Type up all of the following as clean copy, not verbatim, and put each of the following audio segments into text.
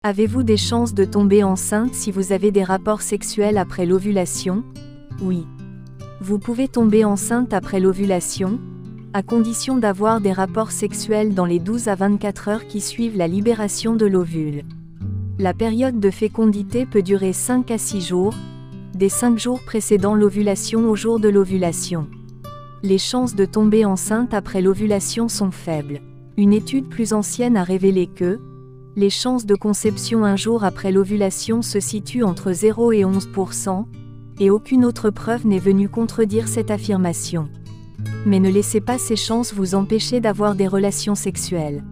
Avez-vous des chances de tomber enceinte si vous avez des rapports sexuels après l'ovulation? Oui. Vous pouvez tomber enceinte après l'ovulation, à condition d'avoir des rapports sexuels dans les 12 à 24 heures qui suivent la libération de l'ovule. La période de fécondité peut durer 5 à 6 jours, des 5 jours précédant l'ovulation au jour de l'ovulation. Les chances de tomber enceinte après l'ovulation sont faibles. Une étude plus ancienne a révélé que les chances de conception un jour après l'ovulation se situent entre 0 et 11%, et aucune autre preuve n'est venue contredire cette affirmation. Mais ne laissez pas ces chances vous empêcher d'avoir des relations sexuelles.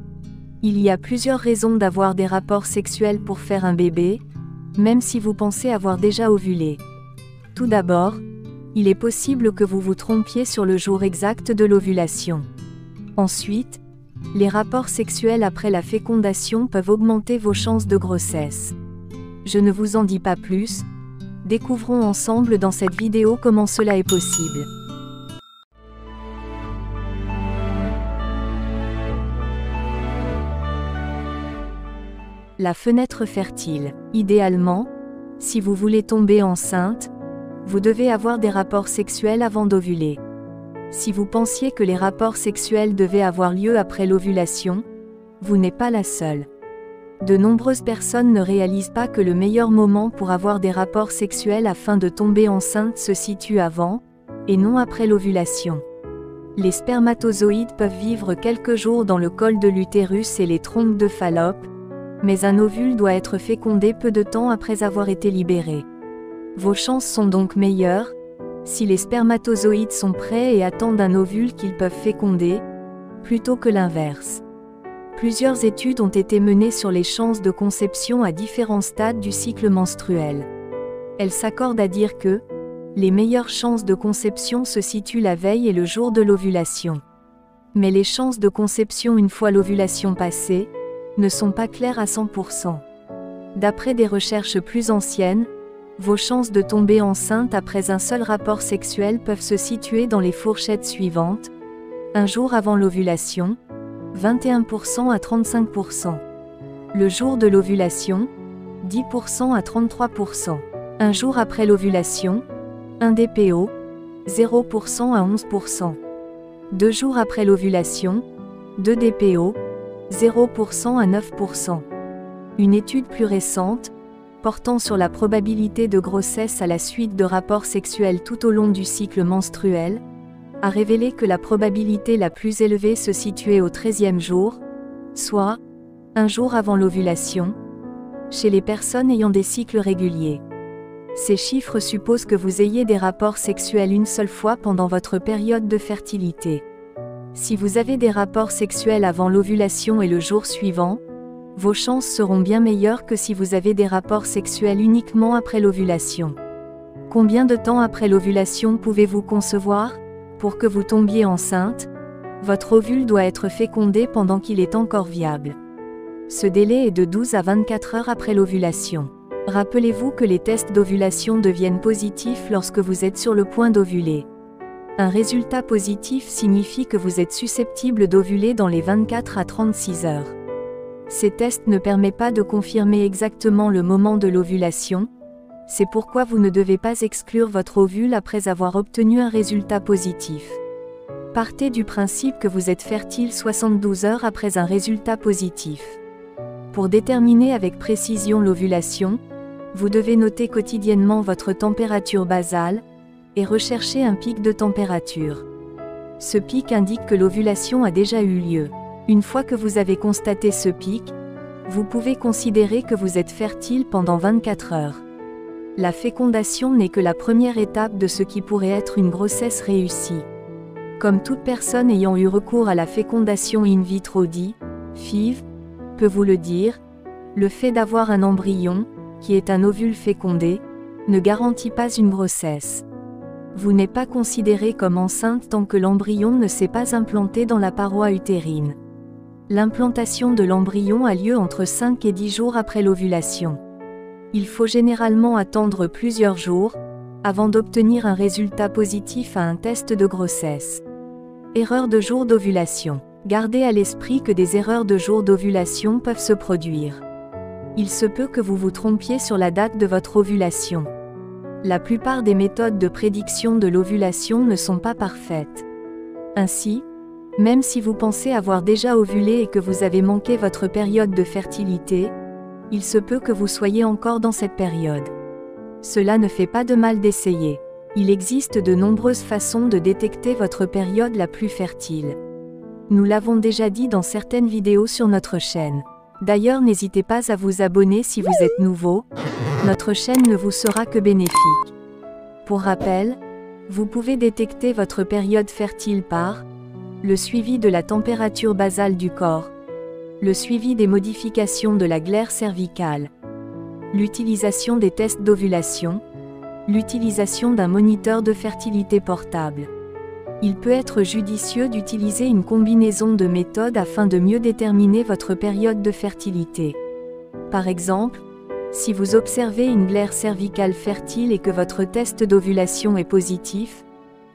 Il y a plusieurs raisons d'avoir des rapports sexuels pour faire un bébé, même si vous pensez avoir déjà ovulé. Tout d'abord, il est possible que vous vous trompiez sur le jour exact de l'ovulation. Ensuite, les rapports sexuels après la fécondation peuvent augmenter vos chances de grossesse. Je ne vous en dis pas plus, découvrons ensemble dans cette vidéo comment cela est possible. La fenêtre fertile. Idéalement, si vous voulez tomber enceinte, vous devez avoir des rapports sexuels avant d'ovuler. Si vous pensiez que les rapports sexuels devaient avoir lieu après l'ovulation, vous n'êtes pas la seule. De nombreuses personnes ne réalisent pas que le meilleur moment pour avoir des rapports sexuels afin de tomber enceinte se situe avant, et non après l'ovulation. Les spermatozoïdes peuvent vivre quelques jours dans le col de l'utérus et les trompes de Fallope, mais un ovule doit être fécondé peu de temps après avoir été libéré. Vos chances sont donc meilleures, si les spermatozoïdes sont prêts et attendent un ovule qu'ils peuvent féconder, plutôt que l'inverse. Plusieurs études ont été menées sur les chances de conception à différents stades du cycle menstruel. Elles s'accordent à dire que les meilleures chances de conception se situent la veille et le jour de l'ovulation. Mais les chances de conception une fois l'ovulation passée ne sont pas claires à 100%. D'après des recherches plus anciennes, vos chances de tomber enceinte après un seul rapport sexuel peuvent se situer dans les fourchettes suivantes. Un jour avant l'ovulation, 21% à 35%. Le jour de l'ovulation, 10% à 33%. Un jour après l'ovulation, 1 DPO, 0% à 11%. 2 jours après l'ovulation, 2 DPO, 0% à 9%. Une étude plus récente, portant sur la probabilité de grossesse à la suite de rapports sexuels tout au long du cycle menstruel, a révélé que la probabilité la plus élevée se situait au 13e jour, soit un jour avant l'ovulation, chez les personnes ayant des cycles réguliers. Ces chiffres supposent que vous ayez des rapports sexuels une seule fois pendant votre période de fertilité. Si vous avez des rapports sexuels avant l'ovulation et le jour suivant, vos chances seront bien meilleures que si vous avez des rapports sexuels uniquement après l'ovulation. Combien de temps après l'ovulation pouvez-vous concevoir? Pour que vous tombiez enceinte, votre ovule doit être fécondé pendant qu'il est encore viable. Ce délai est de 12 à 24 heures après l'ovulation. Rappelez-vous que les tests d'ovulation deviennent positifs lorsque vous êtes sur le point d'ovuler. Un résultat positif signifie que vous êtes susceptible d'ovuler dans les 24 à 36 heures. Ces tests ne permettent pas de confirmer exactement le moment de l'ovulation, c'est pourquoi vous ne devez pas exclure votre ovule après avoir obtenu un résultat positif. Partez du principe que vous êtes fertile 72 heures après un résultat positif. Pour déterminer avec précision l'ovulation, vous devez noter quotidiennement votre température basale, et rechercher un pic de température. Ce pic indique que l'ovulation a déjà eu lieu. Une fois que vous avez constaté ce pic, vous pouvez considérer que vous êtes fertile pendant 24 heures. La fécondation n'est que la première étape de ce qui pourrait être une grossesse réussie. Comme toute personne ayant eu recours à la fécondation in vitro dit, FIV, peut vous le dire, le fait d'avoir un embryon, qui est un ovule fécondé, ne garantit pas une grossesse. Vous n'êtes pas considéré comme enceinte tant que l'embryon ne s'est pas implanté dans la paroi utérine. L'implantation de l'embryon a lieu entre 5 et 10 jours après l'ovulation. Il faut généralement attendre plusieurs jours, avant d'obtenir un résultat positif à un test de grossesse. Erreur de jour d'ovulation. Gardez à l'esprit que des erreurs de jour d'ovulation peuvent se produire. Il se peut que vous vous trompiez sur la date de votre ovulation. La plupart des méthodes de prédiction de l'ovulation ne sont pas parfaites. Ainsi, même si vous pensez avoir déjà ovulé et que vous avez manqué votre période de fertilité, il se peut que vous soyez encore dans cette période. Cela ne fait pas de mal d'essayer. Il existe de nombreuses façons de détecter votre période la plus fertile. Nous l'avons déjà dit dans certaines vidéos sur notre chaîne. D'ailleurs, n'hésitez pas à vous abonner si vous êtes nouveau, notre chaîne ne vous sera que bénéfique. Pour rappel, vous pouvez détecter votre période fertile par le suivi de la température basale du corps, le suivi des modifications de la glaire cervicale, l'utilisation des tests d'ovulation, l'utilisation d'un moniteur de fertilité portable. Il peut être judicieux d'utiliser une combinaison de méthodes afin de mieux déterminer votre période de fertilité. Par exemple, si vous observez une glaire cervicale fertile et que votre test d'ovulation est positif,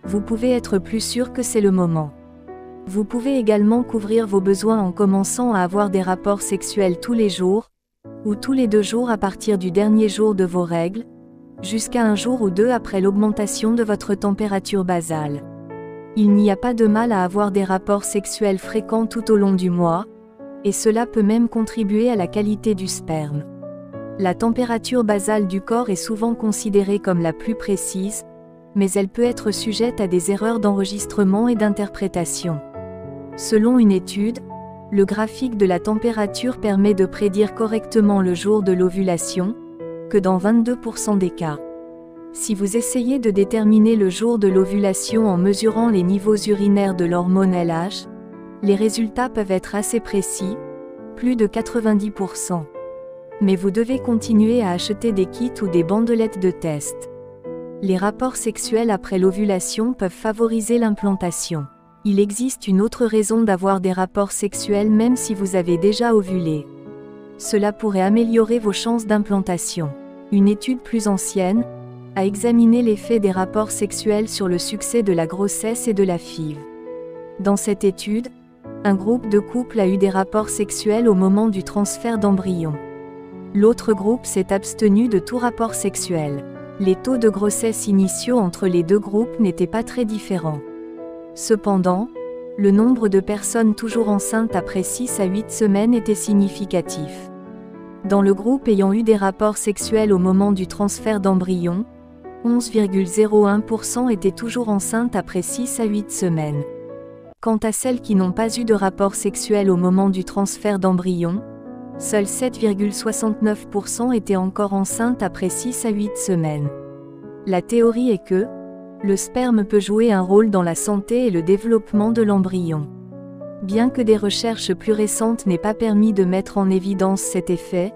vous pouvez être plus sûr que c'est le moment. Vous pouvez également couvrir vos besoins en commençant à avoir des rapports sexuels tous les jours, ou tous les 2 jours à partir du dernier jour de vos règles, jusqu'à 1 jour ou 2 après l'augmentation de votre température basale. Il n'y a pas de mal à avoir des rapports sexuels fréquents tout au long du mois, et cela peut même contribuer à la qualité du sperme. La température basale du corps est souvent considérée comme la plus précise, mais elle peut être sujette à des erreurs d'enregistrement et d'interprétation. Selon une étude, le graphique de la température permet de prédire correctement le jour de l'ovulation, que dans 22% des cas. Si vous essayez de déterminer le jour de l'ovulation en mesurant les niveaux urinaires de l'hormone LH, les résultats peuvent être assez précis, plus de 90%. Mais vous devez continuer à acheter des kits ou des bandelettes de test. Les rapports sexuels après l'ovulation peuvent favoriser l'implantation. Il existe une autre raison d'avoir des rapports sexuels même si vous avez déjà ovulé. Cela pourrait améliorer vos chances d'implantation. Une étude plus ancienne a examiné l'effet des rapports sexuels sur le succès de la grossesse et de la FIV. Dans cette étude, un groupe de couples a eu des rapports sexuels au moment du transfert d'embryon. L'autre groupe s'est abstenu de tout rapport sexuel. Les taux de grossesse initiaux entre les 2 groupes n'étaient pas très différents. Cependant, le nombre de personnes toujours enceintes après 6 à 8 semaines était significatif. Dans le groupe ayant eu des rapports sexuels au moment du transfert d'embryon, 11,01% étaient toujours enceintes après 6 à 8 semaines. Quant à celles qui n'ont pas eu de rapport sexuel au moment du transfert d'embryon, seuls 7,69% étaient encore enceintes après 6 à 8 semaines. La théorie est que le sperme peut jouer un rôle dans la santé et le développement de l'embryon. Bien que des recherches plus récentes n'aient pas permis de mettre en évidence cet effet,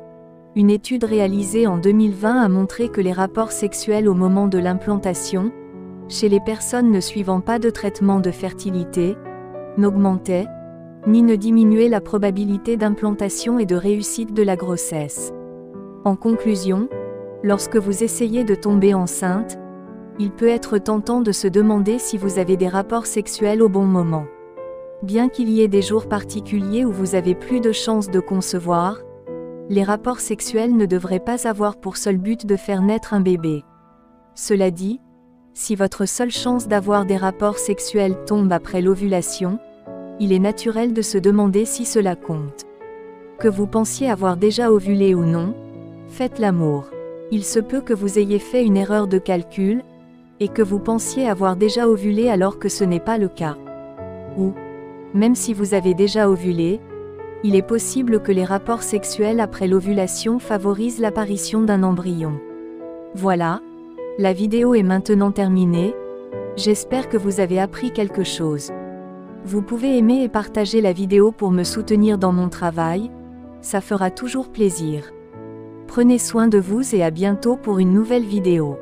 une étude réalisée en 2020 a montré que les rapports sexuels au moment de l'implantation, chez les personnes ne suivant pas de traitement de fertilité, n'augmentaient, ni ne diminuaient la probabilité d'implantation et de réussite de la grossesse. En conclusion, lorsque vous essayez de tomber enceinte, il peut être tentant de se demander si vous avez des rapports sexuels au bon moment. Bien qu'il y ait des jours particuliers où vous avez plus de chances de concevoir, les rapports sexuels ne devraient pas avoir pour seul but de faire naître un bébé. Cela dit, si votre seule chance d'avoir des rapports sexuels tombe après l'ovulation, il est naturel de se demander si cela compte. Que vous pensiez avoir déjà ovulé ou non, faites l'amour. Il se peut que vous ayez fait une erreur de calcul, et que vous pensiez avoir déjà ovulé alors que ce n'est pas le cas. Ou, même si vous avez déjà ovulé, il est possible que les rapports sexuels après l'ovulation favorisent l'apparition d'un embryon. Voilà, la vidéo est maintenant terminée, j'espère que vous avez appris quelque chose. Vous pouvez aimer et partager la vidéo pour me soutenir dans mon travail, ça fera toujours plaisir. Prenez soin de vous et à bientôt pour une nouvelle vidéo.